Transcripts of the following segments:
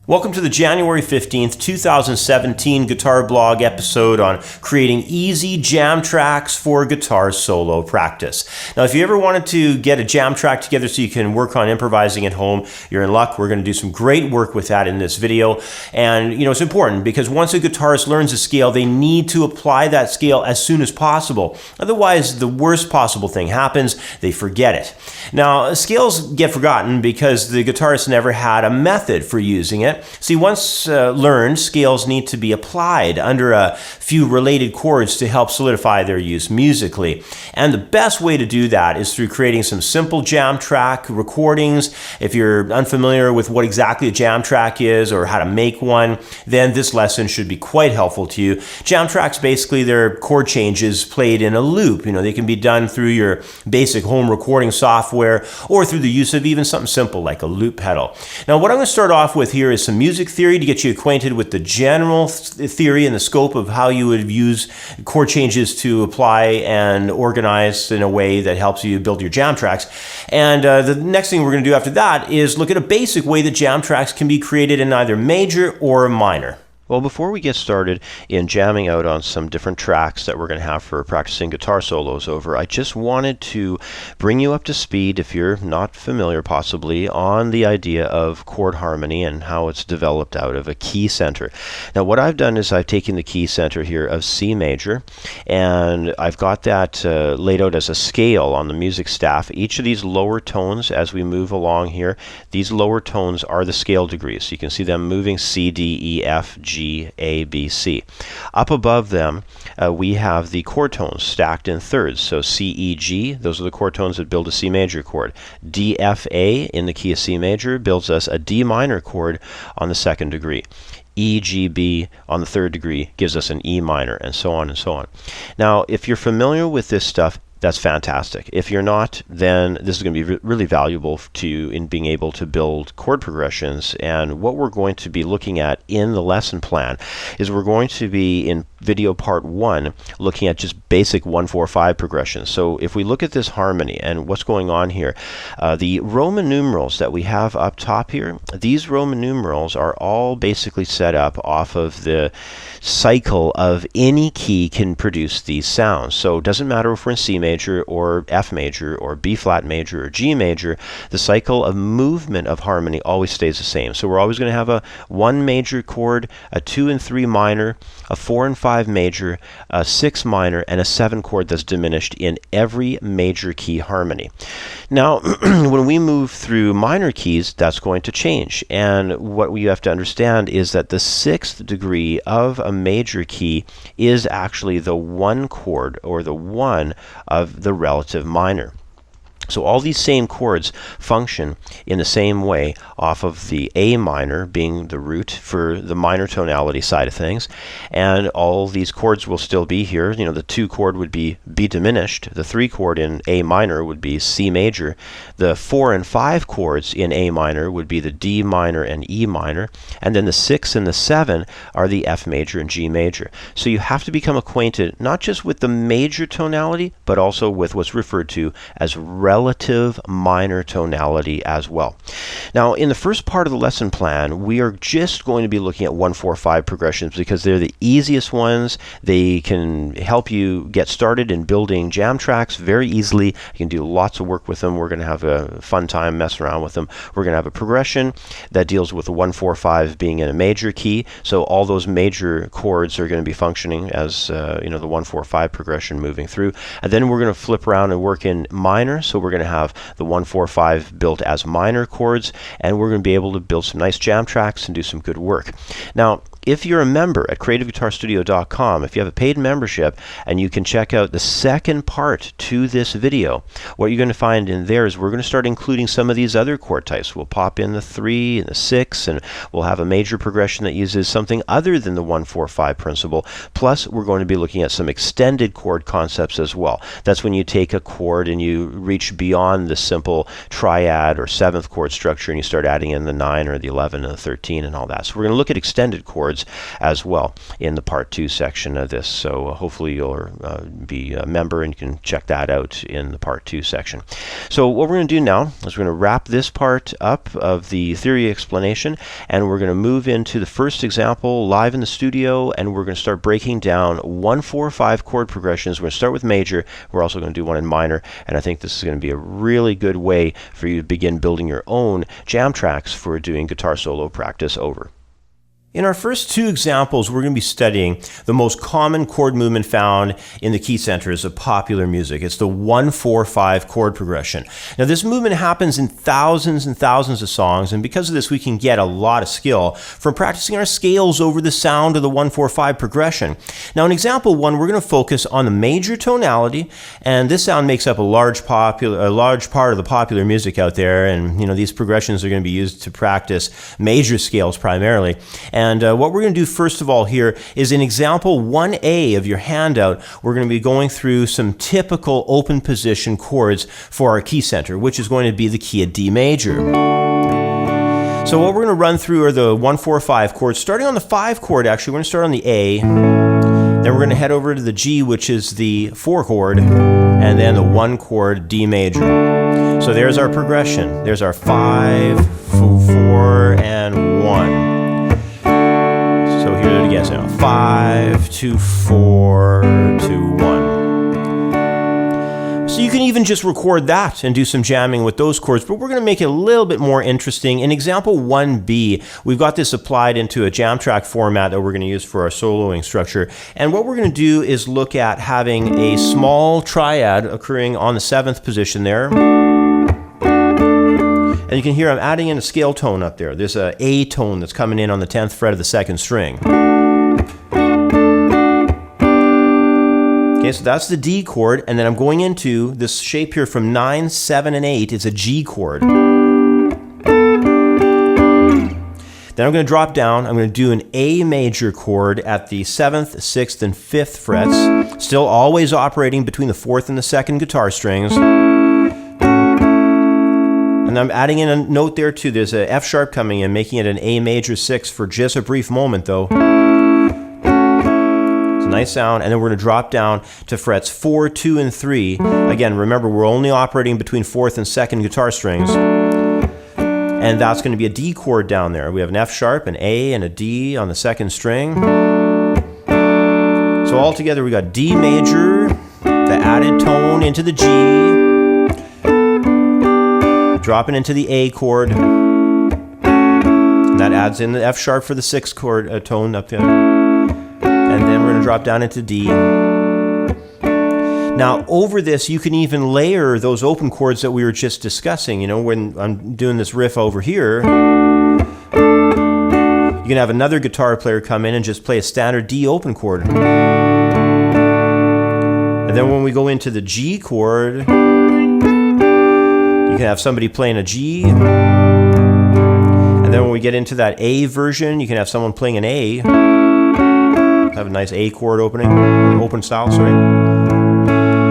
Welcome to the January 15th, 2017 Guitar Blog episode on creating easy jam tracks for guitar solo practice. Now, if you ever wanted to get a jam track together so you can work on improvising at home, you're in luck. We're going to do some great work with that in this video. And, it's important because once a guitarist learns a scale, they need to apply that scale as soon as possible. Otherwise, the worst possible thing happens. They forget it. Now, scales get forgotten because the guitarist never had a method for using it. See, once learned, scales need to be applied under a few related chords to help solidify their use musically. And the best way to do that is through creating some simple jam track recordings. If you're unfamiliar with what exactly a jam track is or how to make one, then this lesson should be quite helpful to you. Jam tracks, basically, they're chord changes played in a loop. They can be done through your basic home recording software or through the use of even something simple like a loop pedal. Now, what I'm going to start off with here is some music theory to get you acquainted with the general theory and the scope of how you would use chord changes to apply and organize in a way that helps you build your jam tracks. And the next thing we're going to do after that is look at a basic way that jam tracks can be created in either major or minor. Well, before we get started in jamming out on some different tracks that we're going to have for practicing guitar solos over, I just wanted to bring you up to speed, if you're not familiar possibly, on the idea of chord harmony and how it's developed out of a key center. Now, what I've done is I've taken the key center here of C major, and I've got that laid out as a scale on the music staff. Each of these lower tones, as we move along here, these lower tones are the scale degrees. So you can see them moving C, D, E, F, G, A, B, C. Up above them, we have the chord tones stacked in thirds. So C, E, G, those are the chord tones that build a C major chord. D, F, A in the key of C major builds us a D minor chord on the second degree. E, G, B on the third degree gives us an E minor, and so on and so on. Now, if you're familiar with this stuff, that's fantastic. If you're not, then this is going to be really valuable to you in being able to build chord progressions. And what we're going to be looking at in the lesson plan is we're going to be in video part 1 looking at just basic 1-4-5 progressions. So if we look at this harmony and what's going on here, the Roman numerals that we have up top here, these Roman numerals are all basically set up off of the cycle of any key can produce these sounds. So it doesn't matter if we're in C major or F major or B flat major or G major, the cycle of movement of harmony always stays the same. So we're always going to have a 1 major chord, a 2 and 3 minor, a 4 and 5 major, a 6 minor, and a 7 chord that's diminished in every major key harmony. Now, when we move through minor keys, that's going to change. And what we have to understand is that the 6th degree of a major key is actually the 1 chord, or the 1 of the relative minor. So all these same chords function in the same way off of the A minor being the root for the minor tonality side of things, and all these chords will still be here. The 2 chord would be B diminished, the 3 chord in A minor would be C major, the 4 and 5 chords in A minor would be the D minor and E minor, and then the 6 and the 7 are the F major and G major. So you have to become acquainted not just with the major tonality, but also with what's referred to as relative minor tonality as well. Now, in the first part of the lesson plan, we are just going to be looking at 1-4-5 progressions because they're the easiest ones. They can help you get started in building jam tracks very easily. You can do lots of work with them. We're going to have a fun time messing around with them. We're going to have a progression that deals with the 1-4-5 being in a major key. So all those major chords are going to be functioning as the 1-4-5 progression moving through. And then we're going to flip around and work in minor. So we're going to have the 1-4-5 built as minor chords, and we're going to be able to build some nice jam tracks and do some good work. Now, if you're a member at creativeguitarstudio.com, if you have a paid membership, and you can check out the second part to this video, what you're going to find in there is we're going to start including some of these other chord types. We'll pop in the 3 and the 6, and we'll have a major progression that uses something other than the 1-4-5 principle. Plus, we're going to be looking at some extended chord concepts as well. That's when you take a chord and you reach beyond the simple triad or 7th chord structure, and you start adding in the 9 or the 11 and the 13 and all that. So we're going to look at extended chords chords as well in the part 2 section of this. So hopefully you'll be a member and you can check that out in the part 2 section. So what we're going to do now is we're going to wrap this part up of the theory explanation, and we're going to move into the first example live in the studio, and we're going to start breaking down 1, 4, 5 chord progressions. We're going to start with major. We're also going to do one in minor, and I think this is going to be a really good way for you to begin building your own jam tracks for doing guitar solo practice over. In our first 2 examples, we're going to be studying the most common chord movement found in the key centers of popular music. It's the 1-4-5 chord progression. Now, this movement happens in thousands and thousands of songs, and because of this, we can get a lot of skill from practicing our scales over the sound of the 1-4-5 progression. Now, in example 1, we're going to focus on the major tonality, and this sound makes up a large part of the popular music out there, and these progressions are going to be used to practice major scales primarily. And what we're going to do first of all here is in example 1A of your handout, we're going to be going through some typical open position chords for our key center, which is going to be the key of D major. So what we're going to run through are the 1-4-5 chords. Starting on the 5 chord, actually, we're going to start on the A. Then we're going to head over to the G, which is the 4 chord, and then the 1 chord, D major. So there's our progression. There's our 5, 4, and 1. So here's it again. So 5, 2, 4, 2, 1. So you can even just record that and do some jamming with those chords, but we're going to make it a little bit more interesting. In example 1B, we've got this applied into a JamTrack format that we're going to use for our soloing structure. And what we're going to do is look at having a small triad occurring on the 7th position there. And you can hear I'm adding in a scale tone up there. There's an A tone that's coming in on the 10th fret of the 2nd string. Okay, so that's the D chord, and then I'm going into this shape here from 9, 7, and 8. It's a G chord. Then I'm going to drop down. I'm going to do an A major chord at the 7th, 6th, and 5th frets, still always operating between the 4th and the 2nd guitar strings. And I'm adding in a note there too. There's a F sharp coming in, making it an A major 6 for just a brief moment though. It's a nice sound. And then we're going to drop down to frets 4, 2, and 3. Again, remember, we're only operating between 4th and 2nd guitar strings. And that's going to be a D chord down there. We have an F sharp, an A, and a D on the 2nd string. So all together we got D major, the added tone into the G, dropping into the A chord, and that adds in the F sharp for the 6th chord tone up there, and then we're going to drop down into D. Now over this you can even layer those open chords that we were just discussing. When I'm doing this riff over here, you can have another guitar player come in and just play a standard D open chord, and then when we go into the G chord, you can have somebody playing a G, and then when we get into that A version, you can have someone playing an A. Have a nice A chord opening, open style, sorry.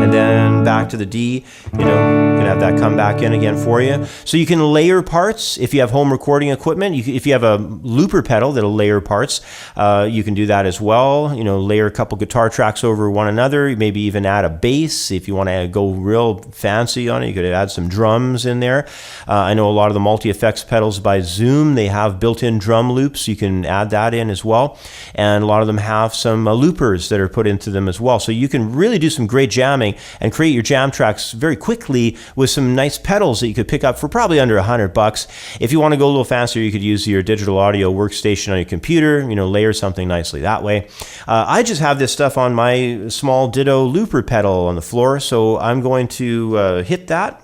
And then back to the D, you can have that come back in again for you. So you can layer parts if you have home recording equipment. If you have a looper pedal that'll layer parts, you can do that as well. Layer a couple guitar tracks over one another. Maybe even add a bass if you want to go real fancy on it. You could add some drums in there. I know a lot of the multi-effects pedals by Zoom, they have built-in drum loops. You can add that in as well. And a lot of them have some loopers that are put into them as well. So you can really do some great jamming and create your jam tracks very quickly with some nice pedals that you could pick up for probably under $100. If you want to go a little fancier, you could use your digital audio workstation on your computer, layer something nicely that way. I just have this stuff on my small Ditto looper pedal on the floor, so I'm going to hit that,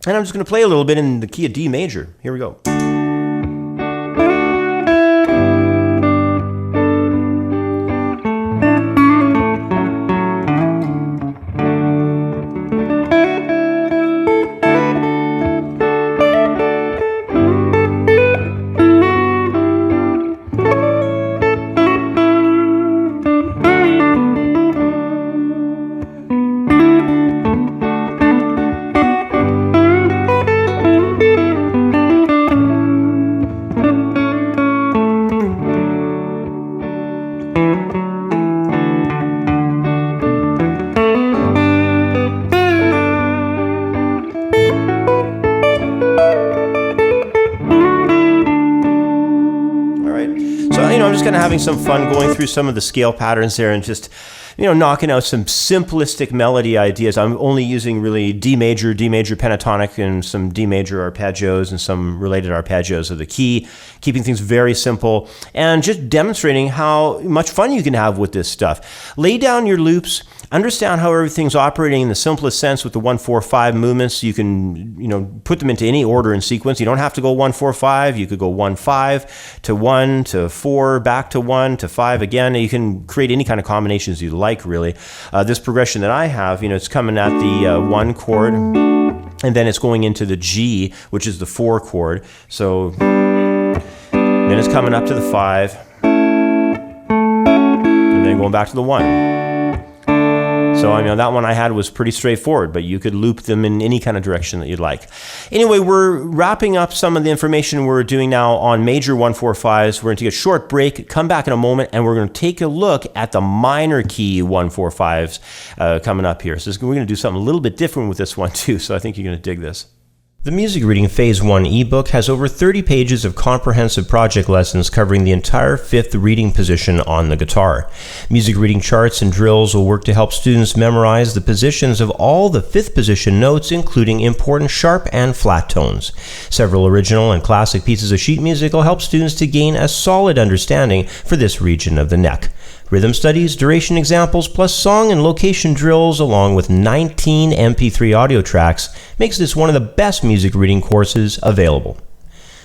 and I'm just going to play a little bit in the key of D major. Here we go. just kind of having some fun going through some of the scale patterns there and just, knocking out some simplistic melody ideas. I'm only using really D major pentatonic, and some D major arpeggios and some related arpeggios of the key, keeping things very simple and just demonstrating how much fun you can have with this stuff. Lay down your loops, understand how everything's operating in the simplest sense with the 1-4-5 movements. You can, put them into any order and sequence. You don't have to go 1-4-5. You could go 1-5 to 1 to 4, back to 1 to 5 again. You can create any kind of combinations you like, really. This progression that I have, it's coming at the 1 chord, and then it's going into the G, which is the 4 chord. So then it's coming up to the 5, and then going back to the 1. So, that one I had was pretty straightforward, but you could loop them in any kind of direction that you'd like. Anyway, we're wrapping up some of the information we're doing now on major 1-4-5s. We're going to take a short break, come back in a moment, and we're going to take a look at the minor key 1-4-5s coming up here. So we're going to do something a little bit different with this one too, so I think you're going to dig this. The Music Reading Phase 1 ebook has over 30 pages of comprehensive project lessons covering the entire 5th reading position on the guitar. Music reading charts and drills will work to help students memorize the positions of all the 5th position notes, including important sharp and flat tones. Several original and classic pieces of sheet music will help students to gain a solid understanding for this region of the neck. Rhythm studies, duration examples, plus song and location drills, along with 19 MP3 audio tracks, makes this one of the best music reading courses available.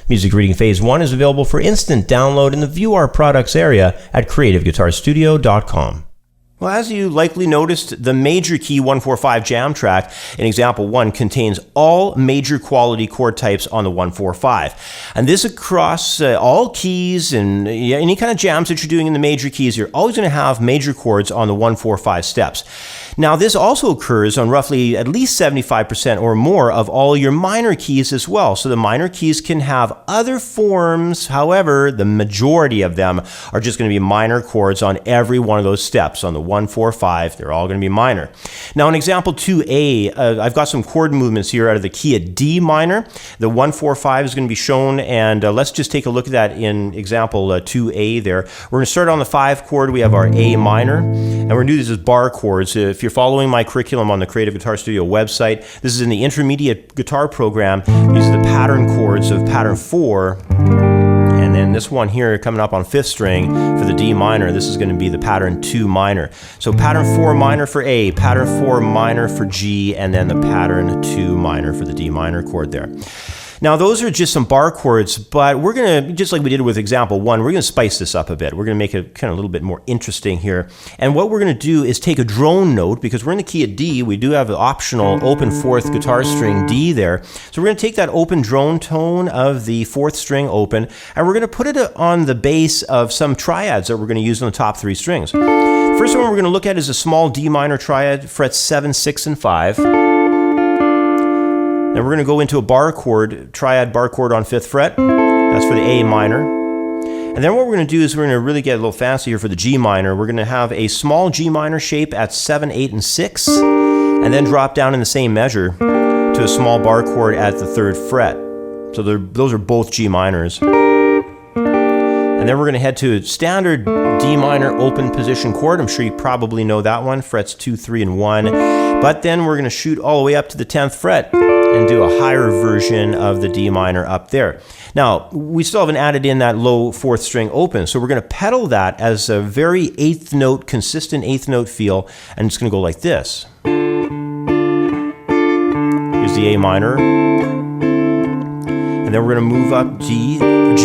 Music Reading Phase 1 is available for instant download in the View Our Products area at creativeguitarstudio.com. Well, as you likely noticed, the major key 1-4-5 JamTrack in example 1 contains all major quality chord types on the 1-4-5. And this across all keys and any kind of jams that you're doing in the major keys, you're always going to have major chords on the 1-4-5 steps. Now, this also occurs on roughly at least 75% or more of all your minor keys as well. So the minor keys can have other forms. However, the majority of them are just going to be minor chords on every one of those steps. On the 1-4-5, they're all going to be minor. Now, in example 2A, I've got some chord movements here out of the key of D minor. The 1-4-5 is going to be shown, and let's just take a look at that in example 2A there. We're going to start on the 5 chord. We have our A minor, and we're going to do this as bar chords. If you're following my curriculum on the Creative Guitar Studio website, this is in the intermediate guitar program. These are the pattern chords of pattern 4. And then this one here coming up on 5th string for the D minor, this is going to be the pattern 2 minor. So pattern 4 minor for A, pattern 4 minor for G, and then the pattern 2 minor for the D minor chord there. Now, those are just some bar chords, but we're going to, just like we did with example 1, we're going to spice this up a bit. We're going to make it kind of a little bit more interesting here. And what we're going to do is take a drone note, because we're in the key of D. We do have an optional open 4th guitar string D there. So we're going to take that open drone tone of the 4th string open, and we're going to put it on the bass of some triads that we're going to use on the top 3 strings. First one we're going to look at is a small D minor triad, frets 7, 6, and 5. Then we're going to go into a bar chord, triad bar chord on 5th fret. That's for the A minor. And then what we're going to do is we're going to really get a little fancy here for the G minor. We're going to have a small G minor shape at 7, 8, and 6, and then drop down in the same measure to a small bar chord at the 3rd fret. So those are both G minors. And then we're going to head to a standard D minor open position chord. I'm sure you probably know that one, frets 2, 3, and 1. But then we're going to shoot all the way up to the 10th fret and do a higher version of the D minor up there. Now, we still haven't added in that low 4th string open, so we're going to pedal that as a very 8th note, consistent 8th note feel, and it's going to go like this. Here's the A minor, and then we're going to move up G, and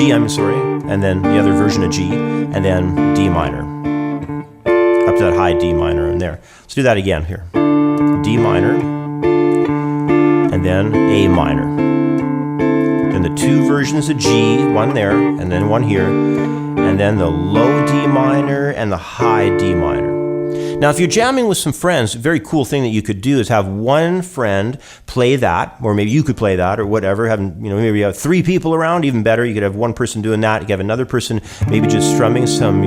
then the other version of G, and then D minor, up to that high D minor in there. Let's do that again here. D minor, and then A minor. Then the 2 versions of G, one there, and then one here, and then the low D minor and the high D minor. Now, if you're jamming with some friends, a very cool thing that you could do is have one friend play that, or maybe you could play that, or whatever. Maybe you have 3 people around, even better. You could have one person doing that. You could have another person maybe just strumming some,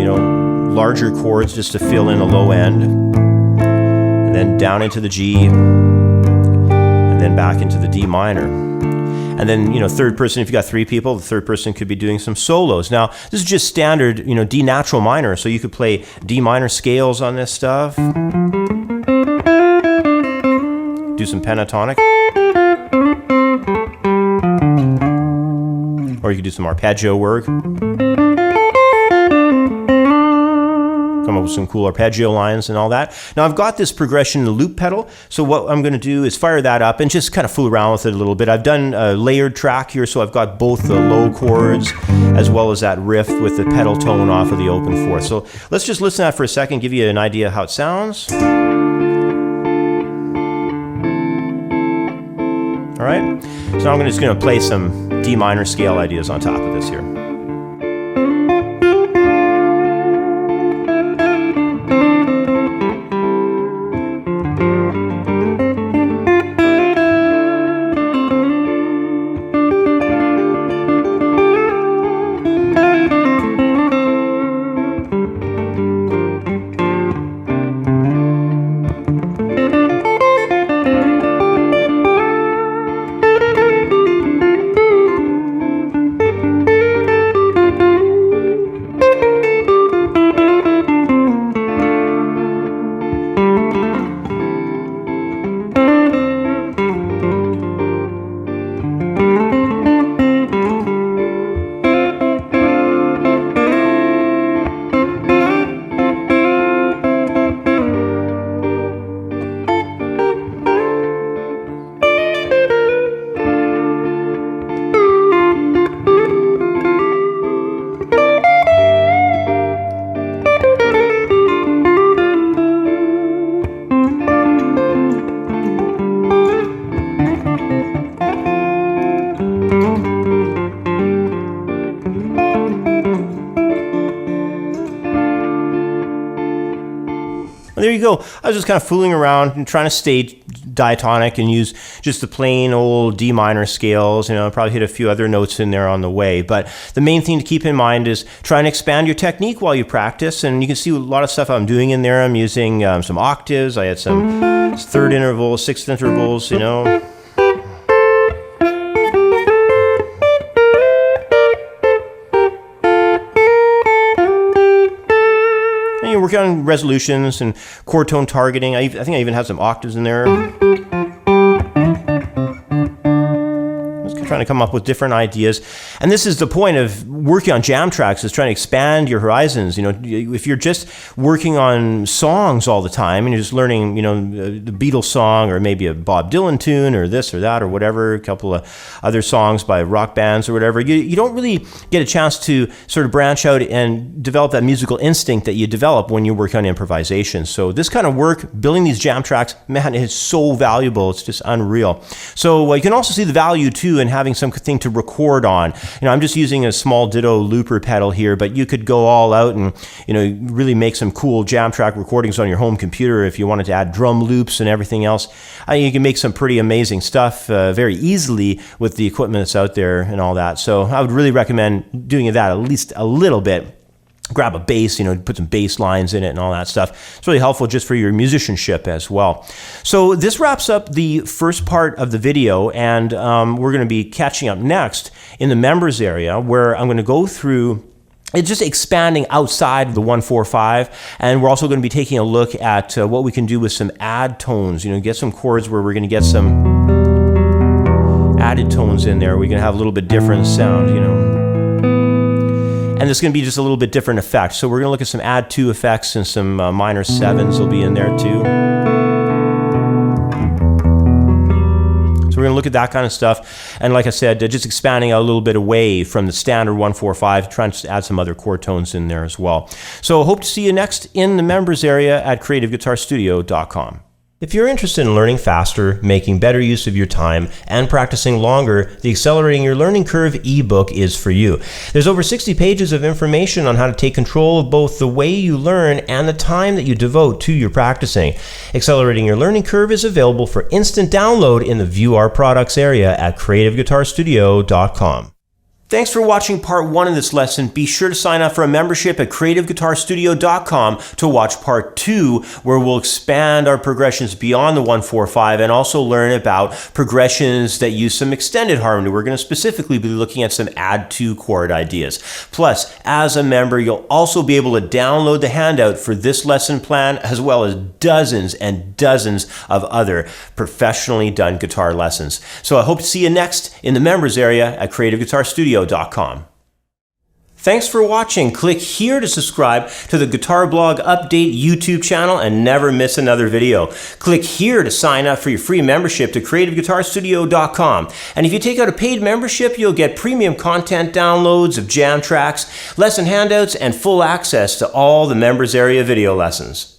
larger chords just to fill in the low end, and then down into the G, and then back into the D minor. And then, third person, if you got 3 people, the third person could be doing some solos. Now, this is just standard, D natural minor. So you could play D minor scales on this stuff. Do some pentatonic. Or you could do some arpeggio work. Come up with some cool arpeggio lines and all that. Now I've got this progression loop pedal, so what I'm going to do is fire that up and just kind of fool around with it a little bit. I've done a layered track here, so I've got both the low chords as well as that riff with the pedal tone off of the open 4th. So let's just listen to that for a second, give you an idea how it sounds. All right, so now I'm just going to play some D minor scale ideas on top of this here. Well, there you go. I was just kind of fooling around and trying to stay diatonic and use just the plain old D minor scales. Probably hit a few other notes in there on the way. But the main thing to keep in mind is try and expand your technique while you practice. And you can see a lot of stuff I'm doing in there. I'm using some octaves. I had some 3rd intervals, 6th intervals, And you work on resolutions and chord tone targeting. I think I even have some octaves in there. Trying to come up with different ideas. And this is the point of working on JamTracks, is trying to expand your horizons. If you're just working on songs all the time and you're just learning, the Beatles song or maybe a Bob Dylan tune or this or that or whatever, a couple of other songs by rock bands or whatever, you don't really get a chance to sort of branch out and develop that musical instinct that you develop when you work on improvisation. So this kind of work, building these JamTracks, man, it is so valuable. It's just unreal. So you can also see the value too in having something to record on. I'm just using a small ditto looper pedal here, but you could go all out and really make some cool JamTrack recordings on your home computer if you wanted to add drum loops and everything else. You can make some pretty amazing stuff very easily with the equipment that's out there and all that. So I would really recommend doing that at least a little bit. Grab a bass, put some bass lines in it and all that stuff. It's really helpful just for your musicianship as well. So this wraps up the first part of the video, and we're going to be catching up next in the members area, where I'm going to go through it's just expanding outside the 1-4-5, and we're also going to be taking a look at what we can do with some add tones. Get some chords where we're going to get some added tones in there. We're going to have a little bit different sound, And there's going to be just a little bit different effect. So we're going to look at some add 2 effects, and some minor 7s will be in there too. So we're going to look at that kind of stuff. And like I said, just expanding out a little bit away from the standard 1-4-5, trying to add some other chord tones in there as well. So hope to see you next in the members area at creativeguitarstudio.com. If you're interested in learning faster, making better use of your time, and practicing longer, the Accelerating Your Learning Curve ebook is for you. There's over 60 pages of information on how to take control of both the way you learn and the time that you devote to your practicing. Accelerating Your Learning Curve is available for instant download in the View Our Products area at creativeguitarstudio.com. Thanks for watching part 1 of this lesson. Be sure to sign up for a membership at creativeguitarstudio.com to watch part 2, where we'll expand our progressions beyond the 1-4-5 and also learn about progressions that use some extended harmony. We're going to specifically be looking at some add to chord ideas. Plus, as a member, you'll also be able to download the handout for this lesson plan, as well as dozens and dozens of other professionally done guitar lessons. So I hope to see you next in the members area at creativeguitarstudio.com. Thanks for watching. Click here to subscribe to the Guitar Blog Update YouTube channel and never miss another video. Click here to sign up for your free membership to creativeguitarstudio.com. And if you take out a paid membership, you'll get premium content downloads of JamTracks, lesson handouts, and full access to all the members area video lessons.